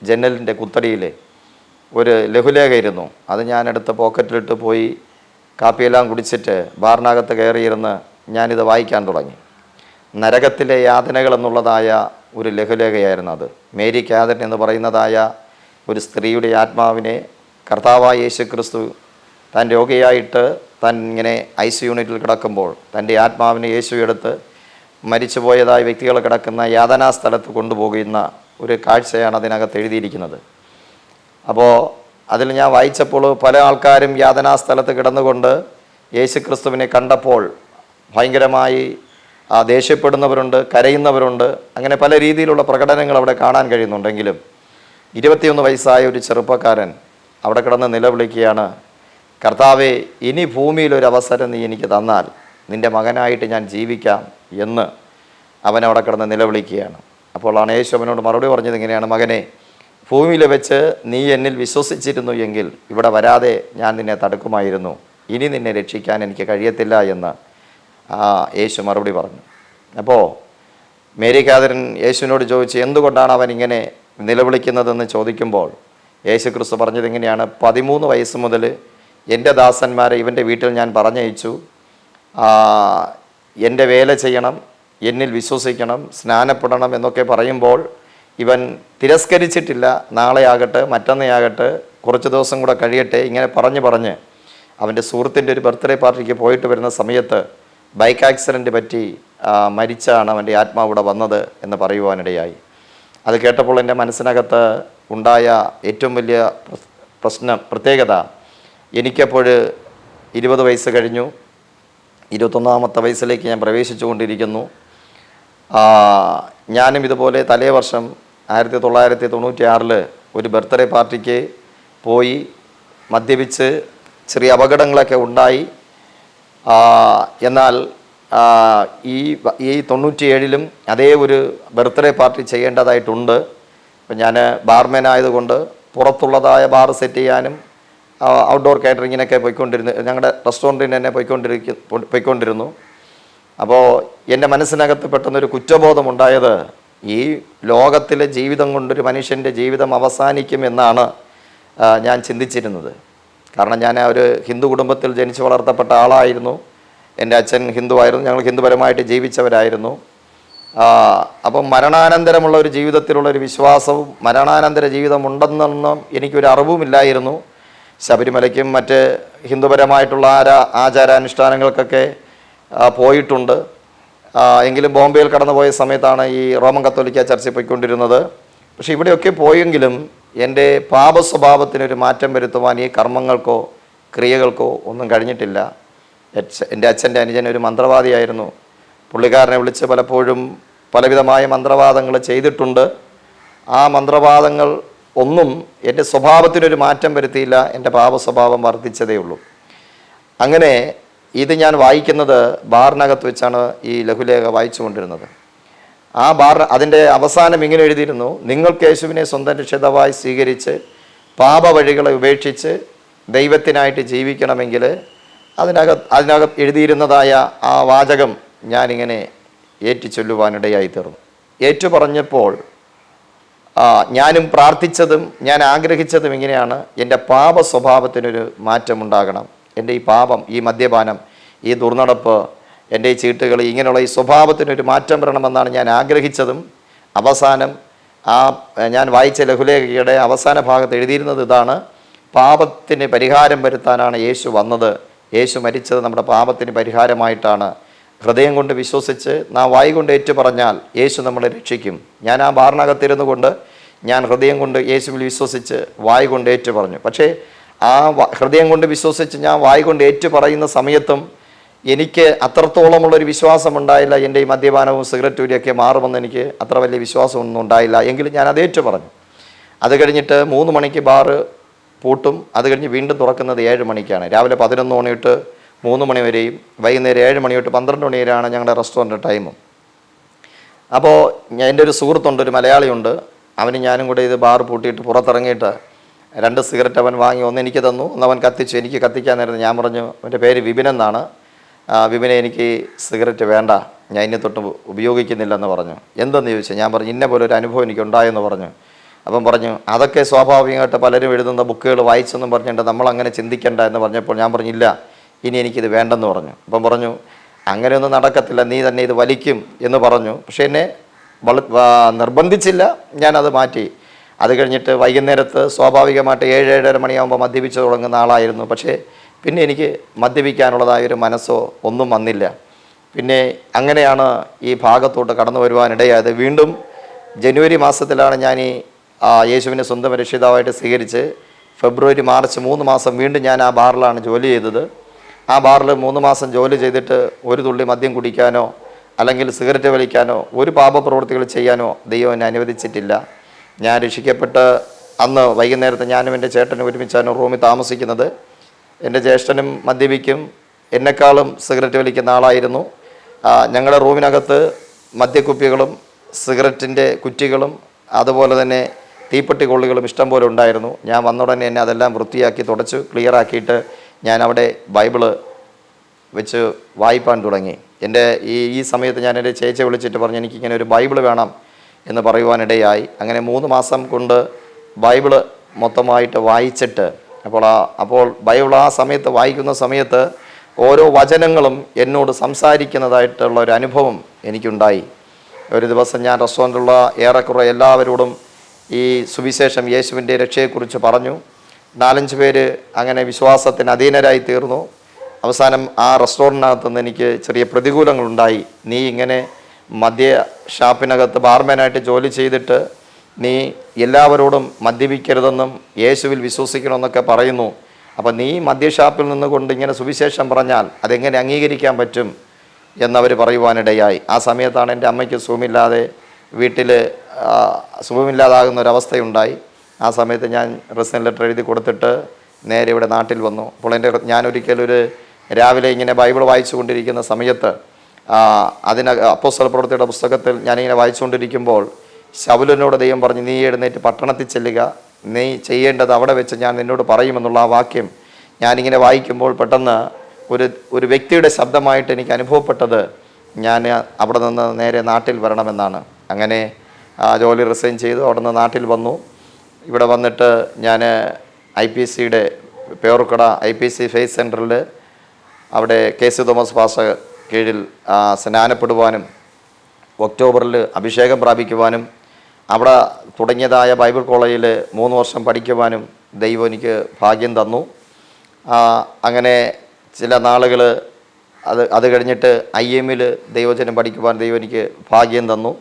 ജനലിൻ്റെ കുത്തടിയിൽ ഒരു ലഘുലേഖ ഇരുന്നു. അത് ഞാനെടുത്ത് പോക്കറ്റിലിട്ട് പോയി കാപ്പിയെല്ലാം കുടിച്ചിട്ട് ബാറിനകത്ത് കയറിയിരുന്ന് ഞാനിത് വായിക്കാൻ തുടങ്ങി. നരകത്തിലെ യാതനകൾ എന്നുള്ളതായ ഒരു ലഘുലേഖയായിരുന്നു അത്. മേരി കാതറിൻ എന്ന് പറയുന്നതായ ഒരു സ്ത്രീയുടെ ആത്മാവിനെ കർത്താവായ യേശു ക്രിസ്തു താൻ രോഗിയായിട്ട് താൻ ഇങ്ങനെ ICU യൂണിറ്റിൽ കിടക്കുമ്പോൾ തൻ്റെ ആത്മാവിനെ യേശു എടുത്ത് മരിച്ചുപോയതായ വ്യക്തികൾ കിടക്കുന്ന യാതനാ സ്ഥലത്ത് കൊണ്ടുപോകുന്ന ഒരു കാഴ്ചയാണ് അതിനകത്ത് എഴുതിയിരിക്കുന്നത്. അപ്പോൾ അതിൽ ഞാൻ വായിച്ചപ്പോൾ പല ആൾക്കാരും യാതനാ സ്ഥലത്ത് കിടന്നുകൊണ്ട് യേശു ക്രിസ്തുവിനെ കണ്ടപ്പോൾ ഭയങ്കരമായി ദേഷ്യപ്പെടുന്നവരുണ്ട്, കരയുന്നവരുണ്ട്. അങ്ങനെ പല രീതിയിലുള്ള പ്രകടനങ്ങൾ അവിടെ കാണാൻ കഴിയുന്നുണ്ടെങ്കിലും 21 വയസ്സായ ഒരു ചെറുപ്പക്കാരൻ അവിടെ കിടന്ന് നിലവിളിക്കുകയാണ്, കർത്താവേ, ഇനി ഭൂമിയിലൊരു അവസരം നീ എനിക്ക് തന്നാൽ നിൻ്റെ മകനായിട്ട് ഞാൻ ജീവിക്കാം എന്ന് അവൻ അവിടെ കിടന്ന് നിലവിളിക്കുകയാണ്. അപ്പോഴാണ് യേശു അവനോട് മറുപടി പറഞ്ഞത് ഇങ്ങനെയാണ്, മകനെ, ഭൂമിയിൽ വെച്ച് നീ എന്നിൽ വിശ്വസിച്ചിരുന്നു എങ്കിൽ ഇവിടെ വരാതെ ഞാൻ നിന്നെ തടുക്കുമായിരുന്നു. ഇനി നിന്നെ രക്ഷിക്കാൻ എനിക്ക് കഴിയത്തില്ല എന്ന് യേശു മറുപടി പറഞ്ഞു. അപ്പോൾ മേരി കാതറിൻ യേശുവിനോട് ചോദിച്ചു, എന്തുകൊണ്ടാണ് അവൻ ഇങ്ങനെ നിലവിളിക്കുന്നതെന്ന് ചോദിക്കുമ്പോൾ യേശു ക്രിസ്തു പറഞ്ഞത് ഇങ്ങനെയാണ്, 13 വയസ്സ് മുതൽ എൻ്റെ ദാസന്മാരെ ഇവൻ്റെ വീട്ടിൽ ഞാൻ പറഞ്ഞയച്ചു. എൻ്റെ വേല ചെയ്യണം, എന്നിൽ വിശ്വസിക്കണം, സ്നാനപ്പെടണം എന്നൊക്കെ പറയുമ്പോൾ ഇവൻ തിരസ്കരിച്ചിട്ടില്ല. നാളെ ആകട്ടെ, മറ്റന്നയാകട്ടെ, കുറച്ച് ദിവസം കൂടെ കഴിയട്ടെ, ഇങ്ങനെ പറഞ്ഞ് അവൻ്റെ സുഹൃത്തിൻ്റെ ഒരു ബർത്ത്ഡേ പാർട്ടിക്ക് പോയിട്ട് വരുന്ന സമയത്ത് ബൈക്ക് ആക്സിഡൻറ്റ് പറ്റി മരിച്ചാണ് അവൻ്റെ ആത്മാവിടെ വന്നത് എന്ന് പറയുവാനിടയായി. അത് കേട്ടപ്പോൾ എൻ്റെ മനസ്സിനകത്ത് ഉണ്ടായ ഏറ്റവും വലിയ പ്രത്യേകത, എനിക്കപ്പോൾ 20 വയസ്സ് കഴിഞ്ഞു, 21ാമത്തെ വയസ്സിലേക്ക് ഞാൻ പ്രവേശിച്ചു കൊണ്ടിരിക്കുന്നു. ഞാനും ഇതുപോലെ തലേ വർഷം 1996 ഒരു ബർത്ത്ഡേ പാർട്ടിക്ക് പോയി മദ്യപിച്ച് ചെറിയ അപകടങ്ങളൊക്കെ ഉണ്ടായി. എന്നാൽ ഈ 97ലും അതേ ഒരു ബർത്ത്ഡേ പാർട്ടി ചെയ്യേണ്ടതായിട്ടുണ്ട്. അപ്പം ഞാൻ ബാർമാൻ ആയതുകൊണ്ട് പുറത്തുള്ളതായ ബാർ സെറ്റ് ചെയ്യാനും ഔട്ട്ഡോർ കാറ്ററിങ്ങിനൊക്കെ ഞങ്ങളുടെ റെസ്റ്റോറൻറ്റിന് തന്നെ പോയിക്കൊണ്ടിരുന്നു. അപ്പോൾ എൻ്റെ മനസ്സിനകത്ത് പെട്ടെന്നൊരു കുറ്റബോധം ഉണ്ടായത്, ഈ ലോകത്തിലെ ജീവിതം കൊണ്ടൊരു മനുഷ്യൻ്റെ ജീവിതം അവസാനിക്കും എന്നാണ് ഞാൻ ചിന്തിച്ചിരുന്നത്. കാരണം ഞാൻ ഒരു ഹിന്ദു കുടുംബത്തിൽ ജനിച്ചു വളർത്തപ്പെട്ട ആളായിരുന്നു. എൻ്റെ അച്ഛൻ ഹിന്ദുവായിരുന്നു, ഞങ്ങൾ ഹിന്ദുപരമായിട്ട് ജീവിച്ചവരായിരുന്നു. അപ്പം മരണാനന്തരമുള്ള ഒരു ജീവിതത്തിലുള്ള ഒരു വിശ്വാസവും മരണാനന്തര ജീവിതം ഉണ്ടെന്നൊന്നും എനിക്കൊരു അറിവുമില്ലായിരുന്നു. ശബരിമലയ്ക്കും മറ്റ് ഹിന്ദുപരമായിട്ടുള്ള ആചാരാനുഷ്ഠാനങ്ങൾക്കൊക്കെ പോയിട്ടുണ്ട്. എങ്കിലും ബോംബെയിൽ കടന്നുപോയ സമയത്താണ് ഈ റോമൻ കത്തോലിക്ക ചർച്ചിൽ പോയിക്കൊണ്ടിരുന്നത്. പക്ഷേ ഇവിടെയൊക്കെ പോയെങ്കിലും എൻ്റെ പാപ സ്വഭാവത്തിനൊരു മാറ്റം വരുത്തുവാൻ ഈ കർമ്മങ്ങൾക്കോ ക്രിയകൾക്കോ ഒന്നും കഴിഞ്ഞിട്ടില്ല. എൻ്റെ അച്ഛൻ്റെ അനുജൻ ഒരു മന്ത്രവാദിയായിരുന്നു. പുള്ളിക്കാരനെ വിളിച്ച് പലപ്പോഴും പലവിധമായ മന്ത്രവാദങ്ങൾ ചെയ്തിട്ടുണ്ട്. ആ മന്ത്രവാദങ്ങൾ ഒന്നും എൻ്റെ സ്വഭാവത്തിനൊരു മാറ്റം വരുത്തിയില്ല, എൻ്റെ പാപ സ്വഭാവം വർദ്ധിച്ചതേ ഉള്ളൂ. അങ്ങനെ ഇത് ഞാൻ വായിക്കുന്നത് ബാറിനകത്ത് വെച്ചാണ് ഈ ലഘുലേഖ വായിച്ചു കൊണ്ടിരുന്നത്. ആ അതിൻ്റെ അവസാനം ഇങ്ങനെ എഴുതിയിരുന്നു, നിങ്ങൾക്ക് യേശുവിനെ സ്വന്തം രക്ഷിതാവായി സ്വീകരിച്ച് പാപവഴികളെ ഉപേക്ഷിച്ച് ദൈവത്തിനായിട്ട് ജീവിക്കണമെങ്കിൽ അതിനകത്ത് എഴുതിയിരുന്നതായ ആ വാചകം ഞാനിങ്ങനെ ഏറ്റുചൊല്ലുവാനിടയായി തീർന്നു. ഏറ്റുപറഞ്ഞപ്പോൾ ഞാനും പ്രാർത്ഥിച്ചതും ഞാൻ ആഗ്രഹിച്ചതും ഇങ്ങനെയാണ്, എൻ്റെ പാപ സ്വഭാവത്തിനൊരു മാറ്റമുണ്ടാകണം. എൻ്റെ ഈ പാപം, ഈ മദ്യപാനം, ഈ ദുർനടപ്പ്, എൻ്റെ ഈ ചീട്ടുകളി, ഇങ്ങനെയുള്ള ഈ സ്വഭാവത്തിനൊരു മാറ്റം വരണമെന്നാണ് ഞാൻ ആഗ്രഹിച്ചതും. അവസാനം ഞാൻ വായിച്ച ലഘുലേഖയുടെ അവസാന ഭാഗത്ത് എഴുതിയിരുന്നത് ഇതാണ്, പാപത്തിന് പരിഹാരം വരുത്താനാണ് യേശു വന്നത്. യേശു മരിച്ചത് നമ്മുടെ പാപത്തിന് പരിഹാരമായിട്ടാണ്. ഹൃദയം കൊണ്ട് വിശ്വസിച്ച് നാം വായി കൊണ്ട് ഏറ്റു പറഞ്ഞാൽ യേശു നമ്മളെ രക്ഷിക്കും. ഞാൻ ആ ബാറിനകത്തിരുന്നു കൊണ്ട് ഞാൻ ഹൃദയം കൊണ്ട് യേശുവിൽ വിശ്വസിച്ച് വായി കൊണ്ട് ഏറ്റു പറഞ്ഞു. പക്ഷേ ആ ഹൃദയം കൊണ്ട് വിശ്വസിച്ച് ഞാൻ വായി കൊണ്ട് ഏറ്റു പറയുന്ന സമയത്തും എനിക്ക് അത്രത്തോളമുള്ളൊരു വിശ്വാസം ഉണ്ടായില്ല. എൻ്റെ ഈ മദ്യപാനവും സിഗരറ്റൂരിയൊക്കെ മാറുമെന്ന് എനിക്ക് അത്ര വലിയ വിശ്വാസമൊന്നും ഉണ്ടായില്ല. എങ്കിലും ഞാൻ അത് ഏറ്റു പറഞ്ഞു. അത് കഴിഞ്ഞിട്ട് 3 മണിക്ക് ബാറ് പൂട്ടും. അത് കഴിഞ്ഞ് വീണ്ടും തുറക്കുന്നത് 7 മണിക്കാണ്. രാവിലെ 11 മണി തൊട്ട് 3 മണി വരെയും വൈകുന്നേരം 7 മണി തൊട്ട് 12 മണി വരെയാണ് ഞങ്ങളുടെ റെസ്റ്റോറൻറ്റ് ടൈമും. അപ്പോൾ എൻ്റെ ഒരു സുഹൃത്തുണ്ട്, ഒരു മലയാളിയുണ്ട്. അവന് ഞാനും കൂടെ ഇത് ബാർ പൂട്ടിയിട്ട് പുറത്തിറങ്ങിയിട്ട് 2 സിഗരറ്റ് അവൻ വാങ്ങി. ഒന്ന് എനിക്ക് തന്നു, ഒന്ന് അവൻ കത്തിച്ചു. എനിക്ക് കത്തിക്കാൻ നേരം ഞാൻ പറഞ്ഞു, അവൻ്റെ പേര് വിപിനെന്നാണ്, വിപിനെ എനിക്ക് സിഗരറ്റ് വേണ്ട, ഞാൻ ഇനി തൊട്ട് ഉപയോഗിക്കുന്നില്ലെന്ന് പറഞ്ഞു. എന്തെന്ന് ചോദിച്ചു. ഞാൻ പറഞ്ഞു ഇന്ന പോലെ ഒരു അനുഭവം എനിക്കുണ്ടായെന്ന് പറഞ്ഞു. അപ്പം പറഞ്ഞു അതൊക്കെ സ്വാഭാവികമായിട്ട് പലരും എഴുതുന്ന ബുക്കുകൾ വായിച്ചെന്നും പറഞ്ഞിട്ട് നമ്മൾ അങ്ങനെ ചിന്തിക്കേണ്ട എന്ന് പറഞ്ഞപ്പോൾ ഞാൻ പറഞ്ഞില്ല, ഇനി എനിക്കിത് വേണ്ടെന്ന് പറഞ്ഞു. അപ്പം പറഞ്ഞു അങ്ങനെയൊന്നും നടക്കത്തില്ല, നീ തന്നെ ഇത് വലിക്കും എന്ന് പറഞ്ഞു. പക്ഷേ എന്നെ നിർബന്ധിച്ചില്ല, ഞാനത് മാറ്റി. അത് കഴിഞ്ഞിട്ട് വൈകുന്നേരത്ത് സ്വാഭാവികമായിട്ട് 7-7:30 മണിയാകുമ്പോൾ മദ്യപിച്ച് തുടങ്ങുന്ന ആളായിരുന്നു. പക്ഷേ പിന്നെ എനിക്ക് മദ്യപിക്കാനുള്ളതായൊരു മനസ്സോ ഒന്നും വന്നില്ല. പിന്നെ അങ്ങനെയാണ് ഈ ഭാഗത്തോട്ട് കടന്നു വരുവാനിടയായത്. വീണ്ടും ജനുവരി മാസത്തിലാണ് ഞാൻ ഈ യേശുവിനെ സ്വന്തം രക്ഷിതാവായിട്ട് സ്വീകരിച്ച് ഫെബ്രുവരി മാർച്ച് 3 മാസം വീണ്ടും ഞാൻ ആ ബാറിലാണ് ജോലി ചെയ്തത്. ആ ബാറിൽ 3 മാസം ജോലി ചെയ്തിട്ട് ഒരു തുള്ളി മദ്യം കുടിക്കാനോ അല്ലെങ്കിൽ സിഗരറ്റ് വലിക്കാനോ ഒരു പാപപ്രവൃത്തികൾ ചെയ്യാനോ ദൈവം എന്നെ അനുവദിച്ചിട്ടില്ല. ഞാൻ രക്ഷിക്കപ്പെട്ട് അന്ന് വൈകുന്നേരത്ത് ഞാനും എൻ്റെ ചേട്ടനും ഒരുമിച്ചാണ് റൂമിൽ താമസിക്കുന്നത്. എൻ്റെ ജ്യേഷ്ഠനും മദ്യപിക്കും, എന്നെക്കാളും സിഗരറ്റ് വലിക്കുന്ന ആളായിരുന്നു. ഞങ്ങളുടെ റൂമിനകത്ത് മദ്യക്കുപ്പികളും സിഗരറ്റിൻ്റെ കുറ്റികളും അതുപോലെ തന്നെ തീപ്പെട്ടി കൊള്ളികളും ഇഷ്ടം പോലെ ഉണ്ടായിരുന്നു. ഞാൻ വന്നുടനെ എന്നെ അതെല്ലാം വൃത്തിയാക്കി തുടച്ച് ക്ലിയറാക്കിയിട്ട് ഞാൻ അവിടെ ബൈബിള് വെച്ച് വായിപ്പാൻ തുടങ്ങി. എൻ്റെ ഈ സമയത്ത് ഞാൻ എൻ്റെ ചേച്ചിയെ വിളിച്ചിട്ട് പറഞ്ഞു എനിക്കിങ്ങനെ ഒരു ബൈബിള് വേണം എന്ന് പറയുവാനിടയായി. അങ്ങനെ 3 മാസം കൊണ്ട് ബൈബിള് മൊത്തമായിട്ട് വായിച്ചിട്ട് അപ്പോൾ ബൈബിൾ ആ സമയത്ത് വായിക്കുന്ന സമയത്ത് ഓരോ വചനങ്ങളും എന്നോട് സംസാരിക്കുന്നതായിട്ടുള്ള ഒരു അനുഭവം എനിക്കുണ്ടായി. ഒരു ദിവസം ഞാൻ റെസ്റ്റോറൻറ്റിലുള്ള ഏറെക്കുറെ എല്ലാവരോടും ഈ സുവിശേഷം യേശുവിൻ്റെ രക്ഷയെക്കുറിച്ച് പറഞ്ഞു. 4-5 പേര് അങ്ങനെ വിശ്വാസത്തിന് അധീനരായി തീർന്നു. അവസാനം ആ റെസ്റ്റോറൻറ്റിനകത്ത് നിന്ന് എനിക്ക് ചെറിയ പ്രതികൂലങ്ങളുണ്ടായി. നീ ഇങ്ങനെ മദ്യ ഷാപ്പിനകത്ത് ബാർമാനായിട്ട് ജോലി ചെയ്തിട്ട് നീ എല്ലാവരോടും മദ്യപിക്കരുതെന്നും യേശുവിൽ വിശ്വസിക്കണമെന്നൊക്കെ പറയുന്നു. അപ്പം നീ മദ്യഷാപ്പിൽ നിന്നുകൊണ്ട് ഇങ്ങനെ സുവിശേഷം പറഞ്ഞാൽ അതെങ്ങനെ അംഗീകരിക്കാൻ പറ്റും എന്നവർ പറയുവാനിടയായി. ആ സമയത്താണ് എൻ്റെ അമ്മയ്ക്ക് സുഖമില്ലാതെ വീട്ടിൽ സുഖമില്ലാതാകുന്ന ഒരവസ്ഥയുണ്ടായി. ആ സമയത്ത് ഞാൻ റിസൈൻ ലെറ്റർ എഴുതി കൊടുത്തിട്ട് നേരെ ഇവിടെ നാട്ടിൽ വന്നു. അപ്പോൾ ഞാനൊരിക്കലൊരു രാവിലെ ഇങ്ങനെ ബൈബിൾ വായിച്ചു കൊണ്ടിരിക്കുന്ന സമയത്ത് അപ്പോസ്തല പ്രവൃത്തിയുടെ പുസ്തകത്തിൽ ഞാനിങ്ങനെ വായിച്ചുകൊണ്ടിരിക്കുമ്പോൾ ശൗലിനോട് ദൈവം പറഞ്ഞു, നീ എഴുന്നേറ്റ് പട്ടണത്തിൽ ചെല്ലുക, നീ ചെയ്യേണ്ടത് അവിടെ വെച്ച് ഞാൻ നിന്നോട് പറയുമെന്നുള്ള ആ വാക്യം ഞാനിങ്ങനെ വായിക്കുമ്പോൾ പെട്ടെന്ന് ഒരു വ്യക്തിയുടെ ശബ്ദമായിട്ട് എനിക്ക് അനുഭവപ്പെട്ടത് ഞാൻ അവിടെ നിന്ന് നേരെ നാട്ടിൽ വരണമെന്നാണ്. അങ്ങനെ ജോലി റിസൈൻ ചെയ്തു അവിടെ നിന്ന് നാട്ടിൽ വന്നു. ഇവിടെ വന്നിട്ട് ഞാൻ IPCയുടെ പേർക്കട IPC ഫെയ്സ് സെൻറ്ററിൽ അവിടെ KC തോമസ് പാസ്റ്റർ കീഴിൽ സ്നാനപ്പെടുവാനും ഒക്ടോബറിൽ അഭിഷേകം പ്രാപിക്കുവാനും അവിടെ തുടങ്ങിയതായ ബൈബിൾ കോളേജിൽ 3 വർഷം പഠിക്കുവാനും ദൈവം എനിക്ക് ഭാഗ്യം തന്നു. അങ്ങനെ ചില നാളുകൾ അത് കഴിഞ്ഞിട്ട് IM-ൽ ദൈവവചനം പഠിക്കുവാൻ ദൈവം എനിക്ക് ഭാഗ്യം തന്നു.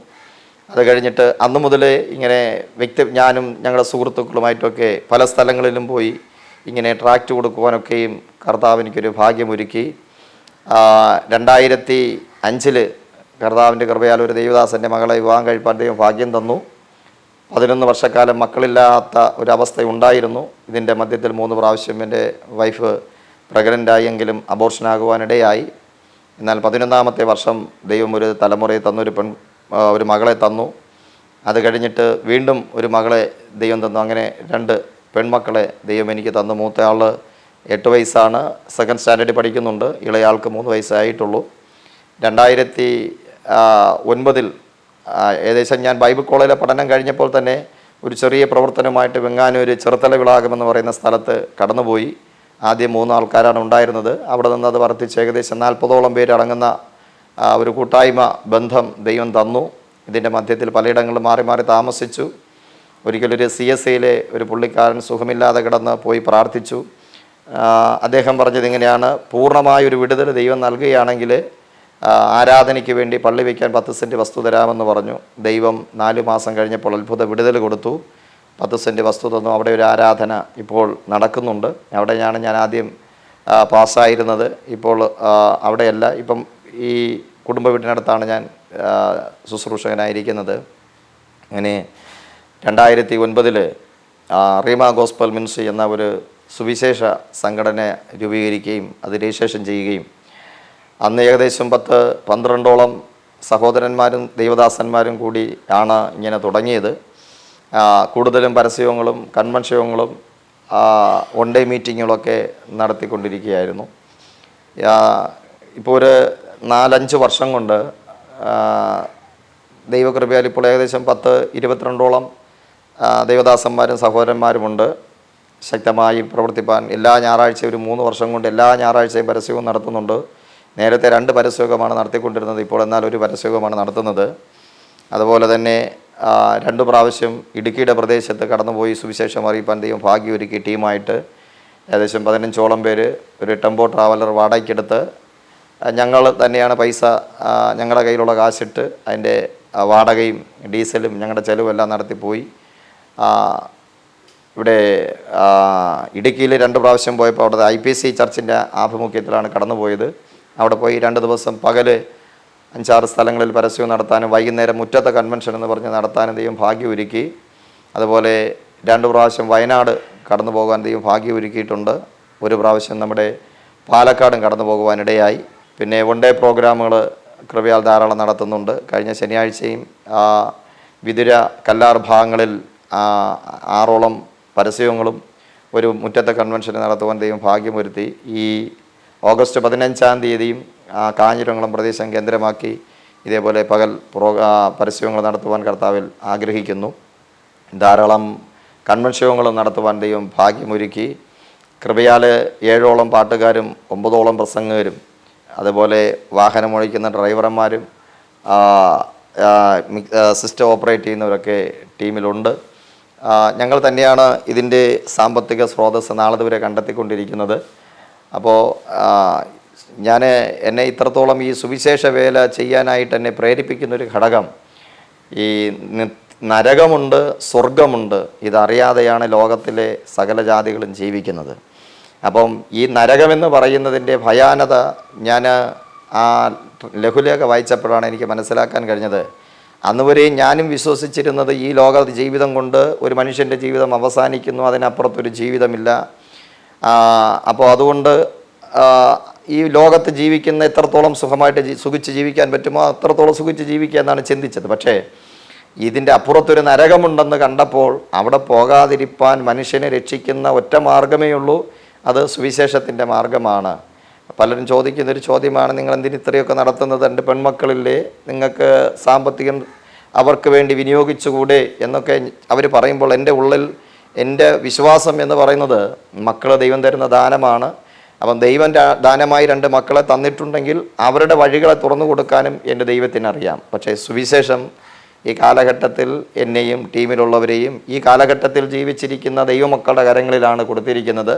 അത് കഴിഞ്ഞിട്ട് അന്ന് മുതൽ ഇങ്ങനെ ഞാനും ഞങ്ങളുടെ സുഹൃത്തുക്കളുമായിട്ടൊക്കെ പല സ്ഥലങ്ങളിലും പോയി ഇങ്ങനെ ട്രാക്റ്റ് കൊടുക്കുവാനൊക്കെയും കർത്താവ് എനിക്കൊരു ഭാഗ്യമൊരുക്കി. 2005 കർത്താവിൻ്റെ കൃപയാൽ ഒരു ദൈവദാസൻ്റെ മകളെ വിവാഹം കഴിപ്പാൻ ദൈവം ഭാഗ്യം തന്നു. 11 വർഷക്കാലം മക്കളില്ലാത്ത ഒരവസ്ഥ ഉണ്ടായിരുന്നു. ഇതിൻ്റെ മധ്യത്തിൽ 3 പ്രാവശ്യം എൻ്റെ വൈഫ് പ്രഗ്നൻ്റായെങ്കിലും അബോർഷനാകുവാനിടയായി. എന്നാൽ 11ാമത്തെ വർഷം ദൈവം ഒരു തലമുറയെ തന്നു, ഒരു മകളെ തന്നു. അത് കഴിഞ്ഞിട്ട് വീണ്ടും ഒരു മകളെ ദൈവം തന്നു. അങ്ങനെ 2 പെൺമക്കളെ ദൈവം എനിക്ക് തന്നു. മൂത്ത ആൾ 8 വയസ്സാണ്, 2nd സ്റ്റാൻഡേർഡിൽ പഠിക്കുന്നുണ്ട്. ഇളയാൾക്ക് 3 വയസ്സായിട്ടുള്ളൂ. 2009 ഏകദേശം ഞാൻ ബൈബിൾ കോളേജിലെ പഠനം കഴിഞ്ഞപ്പോൾ തന്നെ ഒരു ചെറിയ പ്രവർത്തനമായിട്ട് വെങ്ങാനൂർ ചെറുത്തല വിളാകമെന്ന് പറയുന്ന സ്ഥലത്ത് കടന്നുപോയി. ആദ്യം 3 ആൾക്കാരാണ് ഉണ്ടായിരുന്നത്. അവിടെ നിന്ന് അത് വർദ്ധിച്ച് ഏകദേശം 40ഓളം പേരടങ്ങുന്ന ഒരു കൂട്ടായ്മ ബന്ധം ദൈവം തന്നു. ഇതിൻ്റെ മധ്യത്തിൽ പലയിടങ്ങളിലും മാറി മാറി താമസിച്ചു. ഒരിക്കലൊരു CSIയിലെ ഒരു പുള്ളിക്കാരൻ സുഖമില്ലാതെ കിടന്ന് പോയി പ്രാർത്ഥിച്ചു. അദ്ദേഹം പറഞ്ഞത് ഇങ്ങനെയാണ്, പൂർണ്ണമായൊരു വിടുതൽ ദൈവം നൽകുകയാണെങ്കിൽ ആരാധനയ്ക്ക് വേണ്ടി പള്ളി വയ്ക്കാൻ 10 സെൻറ്റ് വസ്തു തരാമെന്ന് പറഞ്ഞു. ദൈവം 4 മാസം കഴിഞ്ഞപ്പോൾ അത്ഭുത വിടുതൽ കൊടുത്തു. 10 സെൻറ്റ് വസ്തു തന്നു. അവിടെ ഒരു ആരാധന ഇപ്പോൾ നടക്കുന്നുണ്ട്. അവിടെയാണ് ഞാൻ ആദ്യം പാസ്സായിരുന്നത്. ഇപ്പോൾ അവിടെയല്ല, ഇപ്പം ഈ കുടുംബ വീട്ടിനടുത്താണ് ഞാൻ ശുശ്രൂഷകനായിരിക്കുന്നത്. അങ്ങനെ 2009 റീമ ഗോസ്പൽ മിനിസ്ട്രി എന്ന ഒരു സുവിശേഷ സംഘടന രൂപീകരിക്കുകയും അത് രജിസ്ട്രേഷൻ ചെയ്യുകയും അന്ന് ഏകദേശം 10-12ഓളം സഹോദരന്മാരും ദൈവദാസന്മാരും കൂടി ആണ് ഇങ്ങനെ തുടങ്ങിയത്. കൂടുതലും പരസ്യങ്ങളും കൺവെൻഷനുകളും വൺ ഡേ മീറ്റിങ്ങുകളൊക്കെ നടത്തിക്കൊണ്ടിരിക്കുകയായിരുന്നു. ഇപ്പോൾ ഒരു 4-5 വർഷം കൊണ്ട് ദൈവകൃപയാൽ ഇപ്പോൾ ഏകദേശം 10-22ഓളം ദൈവദാസന്മാരും സഹോദരന്മാരുമുണ്ട്. ശക്തമായി പ്രവർത്തിപ്പാൻ എല്ലാ ഞായറാഴ്ചയും ഒരു 3 വർഷം കൊണ്ട് എല്ലാ ഞായറാഴ്ചയും പരസ്യവും നടത്തുന്നുണ്ട്. നേരത്തെ 2 പരസ്യയോഗമാണ് നടത്തിക്കൊണ്ടിരുന്നത്, ഇപ്പോൾ എന്നാൽ 1 പരസ്യയോഗമാണ് നടത്തുന്നത്. അതുപോലെ തന്നെ 2 പ്രാവശ്യം ഇടുക്കിയുടെ പ്രദേശത്ത് കടന്നുപോയി സുവിശേഷം അറിയിപ്പാൻ ദൈവം ഭാഗ്യമൊരുക്കി ടീമായിട്ട് ഏകദേശം 15ഓളം പേര് ഒരു ടെമ്പോ ട്രാവലർ വാടകയ്ക്കെടുത്ത് ഞങ്ങൾ തന്നെയാണ് പൈസ ഞങ്ങളുടെ കയ്യിലുള്ള കാശിട്ട് അതിൻ്റെ വാടകയും ഡീസലും ഞങ്ങളുടെ ചിലവുമെല്ലാം നടത്തിപ്പോയി. ഇവിടെ ഇടുക്കിയിൽ 2 പ്രാവശ്യം പോയപ്പോൾ അവിടുത്തെ IPC ചർച്ചിൻ്റെ ആഭിമുഖ്യത്തിലാണ് കടന്നുപോയത്. അവിടെ പോയി 2 ദിവസം പകല് 5-6 സ്ഥലങ്ങളിൽ പരസ്യം നടത്താനും വൈകുന്നേരം മുറ്റത്തെ കൺവെൻഷൻ എന്ന് പറഞ്ഞ് നടത്താനും ദൈവം ഭാഗ്യം ഒരുക്കി. അതുപോലെ 2 പ്രാവശ്യം വയനാട് കടന്നു പോകാൻ ദൈവം ഭാഗ്യം ഒരുക്കിയിട്ടുണ്ട്. 1 പ്രാവശ്യം നമ്മുടെ പാലക്കാടും കടന്നു പോകുവാനിടയായി. പിന്നെ വൺ ഡേ പ്രോഗ്രാമുകൾ കൃപയാൽ ധാരാളം നടത്തുന്നുണ്ട്. കഴിഞ്ഞ ശനിയാഴ്ചയും വിതുര കല്ലാർ ഭാഗങ്ങളിൽ 6ഓളം പരസ്യങ്ങളും ഒരു മുറ്റത്തെ കൺവെൻഷൻ നടത്തുവാൻ ദൈവം ഭാഗ്യമൊരുത്തി. ഈ ഓഗസ്റ്റ് 15-ാം തീയതിയും കാഞ്ഞിരംകുളം പ്രദേശം കേന്ദ്രമാക്കി ഇതേപോലെ പകൽ പരസ്യങ്ങൾ നടത്തുവാൻ കർത്താവിൽ ആഗ്രഹിക്കുന്നു. ധാരാളം കൺവെൻഷനുകളും നടത്തുവാൻ ദൈവം ഭാഗ്യമൊരുക്കി. കൃപയാൽ 7ഓളം പാട്ടുകാരും 9ഓളം പ്രസംഗകരും അതുപോലെ വാഹനം ഓടിക്കുന്ന ഡ്രൈവർമാരും സിസ്റ്റം ഓപ്പറേറ്റ് ചെയ്യുന്നവരൊക്കെ ടീമിലുണ്ട്. ഞങ്ങൾ തന്നെയാണ് ഇതിൻ്റെ സാമ്പത്തിക സ്രോതസ്സ് നാളെ വരെ കണ്ടെത്തിക്കൊണ്ടിരിക്കുന്നത്. അപ്പോൾ എന്നെ ഇത്രത്തോളം ഈ സുവിശേഷ വേല ചെയ്യാനായിട്ട് എന്നെ പ്രേരിപ്പിക്കുന്നൊരു ഘടകം, ഈ നരകമുണ്ട്, സ്വർഗമുണ്ട്, ഇതറിയാതെയാണ് ലോകത്തിലെ സകല ജാതികളും ജീവിക്കുന്നത്. അപ്പം ഈ നരകമെന്ന് പറയുന്നതിൻ്റെ ഭയാനത ഞാൻ ആ ലഘുലേഖ വായിച്ചപ്പോഴാണ് എനിക്ക് മനസ്സിലാക്കാൻ കഴിഞ്ഞത്. അന്നുവരെയും ഞാനും വിശ്വസിച്ചിരുന്നത് ഈ ലോക ജീവിതം കൊണ്ട് ഒരു മനുഷ്യൻ്റെ ജീവിതം അവസാനിക്കുന്നു, അതിനപ്പുറത്തൊരു ജീവിതമില്ല. അപ്പോൾ അതുകൊണ്ട് ഈ ലോകത്ത് ജീവിക്കുന്ന എത്രത്തോളം സുഖമായിട്ട് സുഖിച്ച് ജീവിക്കാൻ പറ്റുമോ അത്രത്തോളം സുഖിച്ച് ജീവിക്കുക എന്നാണ് ചിന്തിച്ചത്. പക്ഷേ ഇതിൻ്റെ അപ്പുറത്തൊരു നരകമുണ്ടെന്ന് കണ്ടപ്പോൾ അവിടെ പോകാതിരിപ്പാൻ മനുഷ്യനെ രക്ഷിക്കുന്ന ഒറ്റ മാർഗമേ ഉള്ളൂ, അത് സുവിശേഷത്തിൻ്റെ മാർഗമാണ്. പലരും ചോദിക്കുന്നൊരു ചോദ്യമാണ്, നിങ്ങൾ എന്തിന് ഇത്രയൊക്കെ നടത്തുന്നത്? എൻ്റെ പെൺമക്കളില്ലേ, നിങ്ങൾക്ക് സാമ്പത്തികം അവർക്ക് വേണ്ടി വിനിയോഗിച്ചുകൂടെ എന്നൊക്കെ അവർ പറയുമ്പോൾ എൻ്റെ ഉള്ളിൽ എൻ്റെ വിശ്വാസം എന്ന് പറയുന്നത് മക്കൾ ദൈവം തരുന്ന ദാനമാണ്. അപ്പം ദൈവം ദാനമായി 2 മക്കളെ തന്നിട്ടുണ്ടെങ്കിൽ അവരുടെ വഴികളെ തുറന്നു കൊടുക്കാനും എൻ്റെ ദൈവത്തിനറിയാം. പക്ഷേ സുവിശേഷം ഈ കാലഘട്ടത്തിൽ എന്നെയും ടീമിലുള്ളവരെയും ഈ കാലഘട്ടത്തിൽ ജീവിച്ചിരിക്കുന്ന ദൈവമക്കളുടെ കരങ്ങളിലാണ് കൊടുത്തിരിക്കുന്നത്.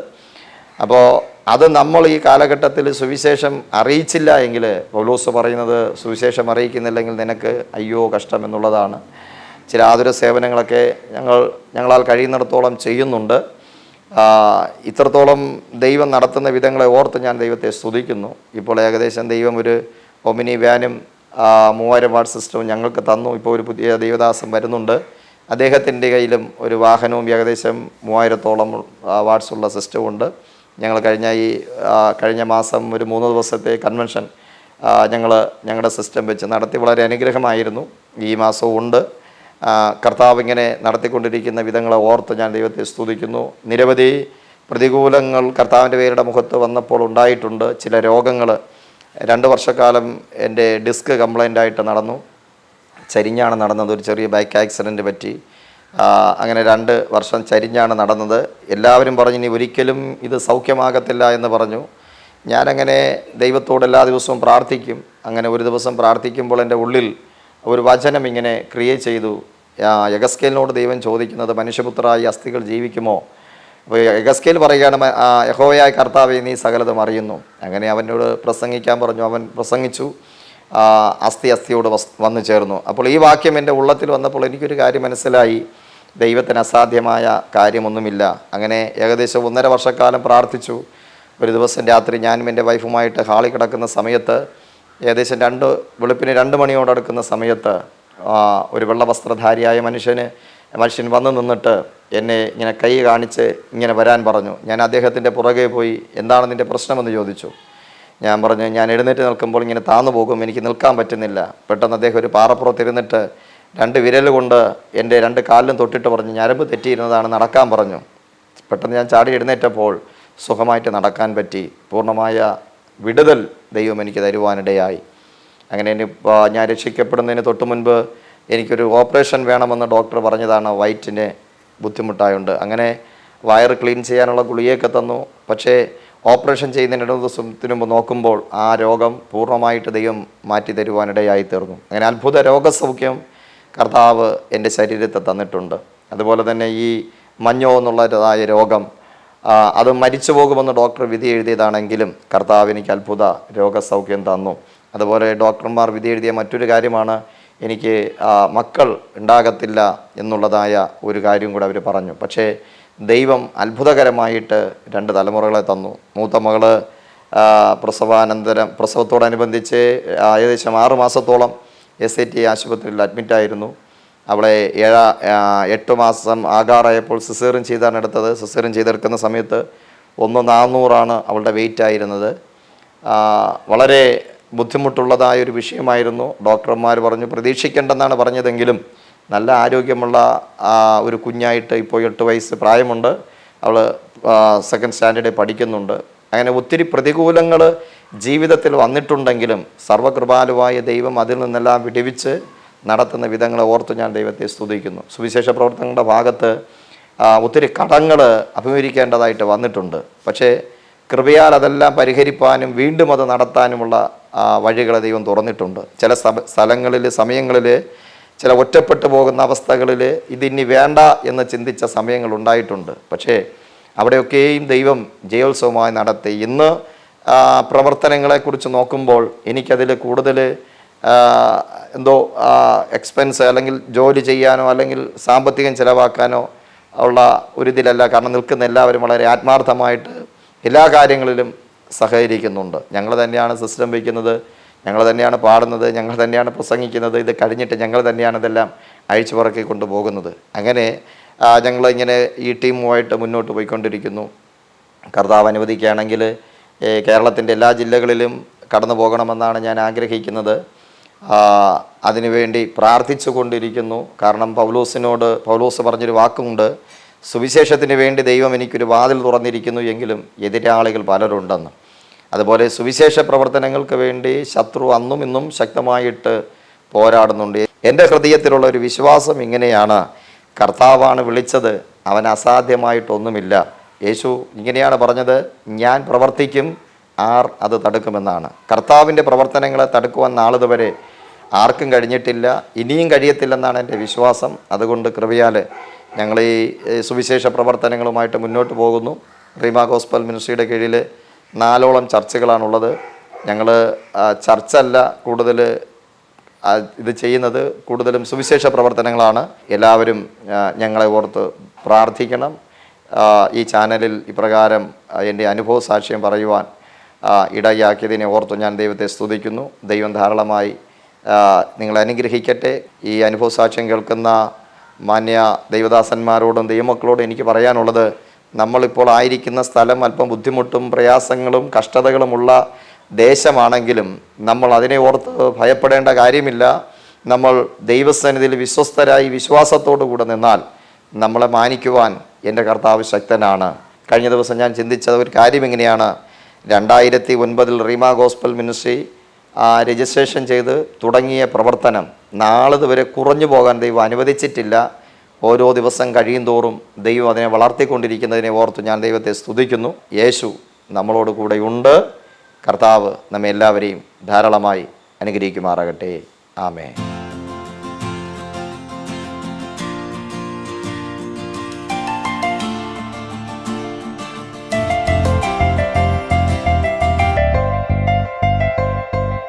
അപ്പോൾ അത് നമ്മൾ ഈ കാലഘട്ടത്തിൽ സുവിശേഷം അറിയിച്ചില്ല എങ്കിൽ, പൗലോസ് പറയുന്നത് സുവിശേഷം അറിയിക്കുന്നില്ലെങ്കിൽ നിനക്ക് അയ്യോ കഷ്ടം എന്നുള്ളതാണ്. ചില ആതുര സേവനങ്ങളൊക്കെ ഞങ്ങളാൽ കഴിയുന്നിടത്തോളം ചെയ്യുന്നുണ്ട്. ഇത്രത്തോളം ദൈവം നടത്തുന്ന വിധങ്ങളെ ഓർത്ത് ഞാൻ ദൈവത്തെ സ്തുതിക്കുന്നു. ഇപ്പോൾ ഏകദേശം ദൈവം ഒരു ഒമിനി വാനും 3000 വാട്ട് സിസ്റ്റവും ഞങ്ങൾക്ക് തന്നു. ഇപ്പോൾ ഒരു പുതിയ ദൈവദാസം വരുന്നുണ്ട്, അദ്ദേഹത്തിൻ്റെ കയ്യിലും ഒരു വാഹനവും ഏകദേശം 3000ഓളം വാട്ട്സുള്ള സിസ്റ്റമുണ്ട്. ഞങ്ങൾ കഴിഞ്ഞ മാസം ഒരു 3 ദിവസത്തെ കൺവെൻഷൻ ഞങ്ങളുടെ സിസ്റ്റം വെച്ച് നടത്തി, വളരെ അനുഗ്രഹമായിരുന്നു. ഈ മാസവും ഉണ്ട്. കർത്താവ് ഇങ്ങനെ നടത്തിക്കൊണ്ടിരിക്കുന്ന വിധങ്ങളെ ഓർത്ത് ഞാൻ ദൈവത്തെ സ്തുതിക്കുന്നു. നിരവധി പ്രതികൂലങ്ങൾ കർത്താവിൻ്റെ പേരുടെ മുഖത്ത് വന്നപ്പോൾ ഉണ്ടായിട്ടുണ്ട്. ചില രോഗങ്ങൾ 2 വർഷക്കാലം എൻ്റെ ഡിസ്ക് കംപ്ലൈൻ്റായിട്ട് നടന്നു. ചരിഞ്ഞാണ് നടന്നത്, ഒരു ചെറിയ ബൈക്ക് ആക്സിഡൻറ്റ് പറ്റി. അങ്ങനെ 2 വർഷം ചരിഞ്ഞാണ് നടന്നത്. എല്ലാവരും പറഞ്ഞു ഇനി ഒരിക്കലും ഇത് സൗഖ്യമാകത്തില്ല എന്ന് പറഞ്ഞു. ഞാനങ്ങനെ ദൈവത്തോട് എല്ലാ ദിവസവും പ്രാർത്ഥിക്കും. അങ്ങനെ ഒരു ദിവസം പ്രാർത്ഥിക്കുമ്പോൾ എൻ്റെ ഉള്ളിൽ ഒരു വചനം ഇങ്ങനെ ക്രിയേറ്റ് ചെയ്തു. യഗസ്കേലിനോട് ദൈവം ചോദിക്കുന്നത്, മനുഷ്യപുത്രായി അസ്ഥികൾ ജീവിക്കുമോ? അപ്പോൾ യഗസ്കേൽ പറയുകയാണ്, യഹോവയായ കർത്താവേ നീ സകലതും അറിയുന്നു. അങ്ങനെ അവനോട് പ്രസംഗിക്കാൻ പറഞ്ഞു. അവൻ പ്രസംഗിച്ചു. അസ്ഥിയോട് വന്നു ചേർന്നു. അപ്പോൾ ഈ വാക്യം എൻ്റെ ഉള്ളത്തിൽ വന്നപ്പോൾ എനിക്കൊരു കാര്യം മനസ്സിലായി, ദൈവത്തിന് അസാധ്യമായ കാര്യമൊന്നുമില്ല. അങ്ങനെ ഏകദേശം 1.5 വർഷക്കാലം പ്രാർത്ഥിച്ചു. ഒരു ദിവസം രാത്രി ഞാനും എൻ്റെ വൈഫുമായിട്ട് ഹാളിൽ കിടക്കുന്ന സമയത്ത് ഏകദേശം വെളുപ്പിന് 2 മണിയോടടുക്കുന്ന സമയത്ത് ഒരു വെള്ള വസ്ത്രധാരിയായ മനുഷ്യൻ വന്നു നിന്നിട്ട് എന്നെ ഇങ്ങനെ കൈ കാണിച്ച് ഇങ്ങനെ വരാൻ പറഞ്ഞു. ഞാൻ അദ്ദേഹത്തിൻ്റെ പുറകെ പോയി, എന്താണ് നിൻ്റെ പ്രശ്നമെന്ന് ചോദിച്ചു. ഞാൻ പറഞ്ഞു, ഞാൻ എഴുന്നേറ്റ് നിൽക്കുമ്പോൾ ഇങ്ങനെ താന്നു പോകും, എനിക്ക് നിൽക്കാൻ പറ്റുന്നില്ല. പെട്ടെന്ന് അദ്ദേഹം ഒരു പാറപ്പുറത്തിരുന്നിട്ട് 2 വിരൽ കൊണ്ട് എൻ്റെ 2 കാലിലും തൊട്ടിട്ട് പറഞ്ഞു, ഞരമ്പ് തെറ്റിയിരുന്നതാണ്, നടക്കാൻ പറഞ്ഞു. പെട്ടെന്ന് ഞാൻ ചാടി എഴുന്നേറ്റപ്പോൾ സുഖമായിട്ട് നടക്കാൻ പറ്റി. പൂർണ്ണമായ വിടുതൽ ദൈവം എനിക്ക് തരുവാനിടയായി. അങ്ങനെ ഞാൻ രക്ഷിക്കപ്പെടുന്നതിന് തൊട്ട് മുൻപ് എനിക്കൊരു ഓപ്പറേഷൻ വേണമെന്ന് ഡോക്ടർ പറഞ്ഞതാണ്, വയറ്റിന് ബുദ്ധിമുട്ടായുണ്ട്. അങ്ങനെ വയറ് ക്ലീൻ ചെയ്യാനുള്ള ഗുളികയൊക്കെ തന്നു. പക്ഷേ ഓപ്പറേഷൻ ചെയ്യുന്നതിന് 2 ദിവസത്തിന് മുമ്പ് നോക്കുമ്പോൾ ആ രോഗം പൂർണ്ണമായിട്ട് ദൈവം മാറ്റി തരുവാനിടയായി തീർന്നു. അങ്ങനെ അത്ഭുത രോഗസൗഖ്യം കർത്താവ് എൻ്റെ ശരീരത്തെ തന്നിട്ടുണ്ട്. അതുപോലെ തന്നെ ഈ മഞ്ഞോ എന്നുള്ളതായ രോഗം, അത് മരിച്ചു പോകുമെന്ന് ഡോക്ടർ വിധി എഴുതിയതാണെങ്കിലും കർത്താവ് എനിക്ക് അത്ഭുത രോഗസൗഖ്യം തന്നു. അതുപോലെ ഡോക്ടർമാർ വിധി എഴുതിയ മറ്റൊരു കാര്യമാണ്, എനിക്ക് മക്കൾ ഉണ്ടാകത്തില്ല എന്നുള്ളതായ ഒരു കാര്യം കൂടെ അവർ പറഞ്ഞു. പക്ഷേ ദൈവം അത്ഭുതകരമായിട്ട് 2 തലമുറകളെ തന്നു. മൂത്ത മകള് പ്രസവത്തോടനുബന്ധിച്ച് ഏകദേശം 6 മാസത്തോളം SAT ആശുപത്രിയിൽ അഡ്മിറ്റായിരുന്നു. അവളെ 8 മാസം ആകാറായപ്പോൾ സിസേറിയൻ ചെയ്താണ് എടുത്തത്. സിസേറിയൻ ചെയ്തെടുക്കുന്ന സമയത്ത് 1,400 അവളുടെ വെയിറ്റ് ആയിരുന്നത്. വളരെ ബുദ്ധിമുട്ടുള്ളതായ ഒരു വിഷയമായിരുന്നു. ഡോക്ടർമാർ പറഞ്ഞു പ്രതീക്ഷിക്കേണ്ടെന്നാണ് പറഞ്ഞതെങ്കിലും നല്ല ആരോഗ്യമുള്ള ഒരു കുഞ്ഞായിട്ട് ഇപ്പോൾ 8 വയസ്സ് പ്രായമുണ്ട്. അവൾ 2nd സ്റ്റാൻഡേർഡിൽ പഠിക്കുന്നുണ്ട്. അങ്ങനെ ഒത്തിരി പ്രതികൂലങ്ങൾ ജീവിതത്തിൽ വന്നിട്ടുണ്ടെങ്കിലും സർവ്വകൃപാലുവായ ദൈവം അതിൽ നിന്നെല്ലാം വിടുവിച്ച് നടത്തുന്ന വിധങ്ങളെ ഓർത്ത് ഞാൻ ദൈവത്തെ സ്തുതിക്കുന്നു. സുവിശേഷ പ്രവർത്തനങ്ങളുടെ ഭാഗത്ത് ഒത്തിരി കടങ്ങൾ അഭിമുഖീകരിക്കേണ്ടതായിട്ട് വന്നിട്ടുണ്ട്. പക്ഷേ കൃപയാൽ അതെല്ലാം പരിഹരിപ്പാനും വീണ്ടും അത് നടത്താനുമുള്ള വഴികളെ ദൈവം തുറന്നിട്ടുണ്ട്. ചില സമയങ്ങളിൽ ചില ഒറ്റപ്പെട്ടു പോകുന്ന അവസ്ഥകളിൽ ഇതിനി വേണ്ട എന്ന് ചിന്തിച്ച സമയങ്ങളുണ്ടായിട്ടുണ്ട്. പക്ഷേ അവിടെയൊക്കെയും ദൈവം ജയോത്സവമായി നടത്തി. ഇന്ന് പ്രവർത്തനങ്ങളെക്കുറിച്ച് നോക്കുമ്പോൾ എനിക്കതിൽ കൂടുതൽ എക്സ്പെൻസ് അല്ലെങ്കിൽ ജോലി ചെയ്യാനോ അല്ലെങ്കിൽ സാമ്പത്തികം ചിലവാക്കാനോ ഉള്ള ഒരിതിലല്ല. കാരണം നിൽക്കുന്ന എല്ലാവരും വളരെ ആത്മാർത്ഥമായിട്ട് എല്ലാ കാര്യങ്ങളിലും സഹകരിക്കുന്നുണ്ട്. ഞങ്ങൾ തന്നെയാണ് സിസ്റ്റം വയ്ക്കുന്നത്, ഞങ്ങൾ തന്നെയാണ് പാടുന്നത്, ഞങ്ങൾ തന്നെയാണ് പ്രസംഗിക്കുന്നത്. ഇത് കഴിഞ്ഞിട്ട് ഞങ്ങൾ തന്നെയാണ് ഇതെല്ലാം അഴിച്ചു പറക്കി കൊണ്ടുപോകുന്നത്. അങ്ങനെ ഞങ്ങളിങ്ങനെ ഈ ടീമുമായിട്ട് മുന്നോട്ട് പോയിക്കൊണ്ടിരിക്കുന്നു. കർത്താവ് അനുവദിക്കുകയാണെങ്കിൽ കേരളത്തിൻ്റെ എല്ലാ ജില്ലകളിലും കടന്നു പോകണമെന്നാണ് ഞാൻ ആഗ്രഹിക്കുന്നത്. അതിനുവേണ്ടി പ്രാർത്ഥിച്ചു കൊണ്ടിരിക്കുന്നു. കാരണം പൗലോസ് പറഞ്ഞൊരു വാക്കുമുണ്ട്, സുവിശേഷത്തിന് വേണ്ടി ദൈവം എനിക്കൊരു വാതിൽ തുറന്നിരിക്കുന്നു, എങ്കിലും എതിരാളികൾ പലരുണ്ടെന്ന്. അതുപോലെ സുവിശേഷ പ്രവർത്തനങ്ങൾക്ക് വേണ്ടി ശത്രു അന്നും ഇന്നും ശക്തമായിട്ട് പോരാടുന്നുണ്ട്. എൻ്റെ ഹൃദയത്തിലുള്ള ഒരു വിശ്വാസം ഇങ്ങനെയാണ്, കർത്താവാണ് വിളിച്ചത്, അവൻ അസാധ്യമായിട്ടൊന്നുമില്ല. യേശു ഇങ്ങനെയാണ് പറഞ്ഞത്, ഞാൻ പ്രവർത്തിക്കും, ആർ അത് തടുക്കുമെന്നാണ്. കർത്താവിൻ്റെ പ്രവർത്തനങ്ങളെ തടുക്കുവാൻ നാളിതുവരെ ആർക്കും കഴിഞ്ഞിട്ടില്ല, ഇനിയും കഴിയത്തില്ലെന്നാണ് എൻ്റെ വിശ്വാസം. അതുകൊണ്ട് കൃപയാൽ ഞങ്ങൾ ഈ സുവിശേഷ പ്രവർത്തനങ്ങളുമായിട്ട് മുന്നോട്ട് പോകുന്നു. റീമ ഗോസ്പൽ മിനിസ്ട്രിയുടെ കീഴിൽ 4ഓളം ചർച്ചുകളാണുള്ളത്. ഞങ്ങൾ ചർച്ചല്ല കൂടുതൽ ഇത് ചെയ്യുന്നത്, കൂടുതലും സുവിശേഷ പ്രവർത്തനങ്ങളാണ്. എല്ലാവരും ഞങ്ങളെ ഓർത്ത് പ്രാർത്ഥിക്കണം. ഈ ചാനലിൽ ഇപ്രകാരം എൻ്റെ അനുഭവ സാക്ഷ്യം പറയുവാൻ ഇടയാക്കിയതിനെ ഓർത്ത് ഞാൻ ദൈവത്തെ സ്തുതിക്കുന്നു. ദൈവം ധാരാളമായി നിങ്ങളെ അനുഗ്രഹിക്കട്ടെ. ഈ അനുഭവ സാക്ഷ്യം കേൾക്കുന്ന മാന്യ ദൈവദാസന്മാരോടും ദൈവമക്കളോടും എനിക്ക് പറയാനുള്ളത്, നമ്മളിപ്പോൾ ആയിരിക്കുന്ന സ്ഥലം അല്പം ബുദ്ധിമുട്ടും പ്രയാസങ്ങളും കഷ്ടതകളുമുള്ള ദേശമാണെങ്കിലും നമ്മൾ അതിനെ ഓർത്ത് ഭയപ്പെടേണ്ട കാര്യമില്ല. നമ്മൾ ദൈവസന്നിധിയിൽ വിശ്വസ്തരായി വിശ്വാസത്തോടു കൂടെ നിന്നാൽ നമ്മളെ മാനിക്കുവാൻ എൻ്റെ കർത്താവ് ശക്തനാണ്. കഴിഞ്ഞ ദിവസം ഞാൻ ചിന്തിച്ച ഒരു കാര്യം ഇങ്ങനെയാണ്, 2009 റീമ ഗോസ്പൽ മിനിസ്ട്രി രജിസ്ട്രേഷൻ ചെയ്ത് തുടങ്ങിയ പ്രവർത്തനം നാളിതുവരെ കുറഞ്ഞു പോകാൻ ദൈവം അനുവദിച്ചിട്ടില്ല. ഓരോ ദിവസം കഴിയും തോറും ദൈവം അതിനെ വളർത്തിക്കൊണ്ടിരിക്കുന്നതിനെ ഓർത്ത് ഞാൻ ദൈവത്തെ സ്തുതിക്കുന്നു. യേശു നമ്മളോട് കൂടെയുണ്ട്. കർത്താവ് നമ്മെ എല്ലാവരെയും ധാരാളമായി അനുഗ്രഹിക്കുമാറാകട്ടെ. ആമേൻ.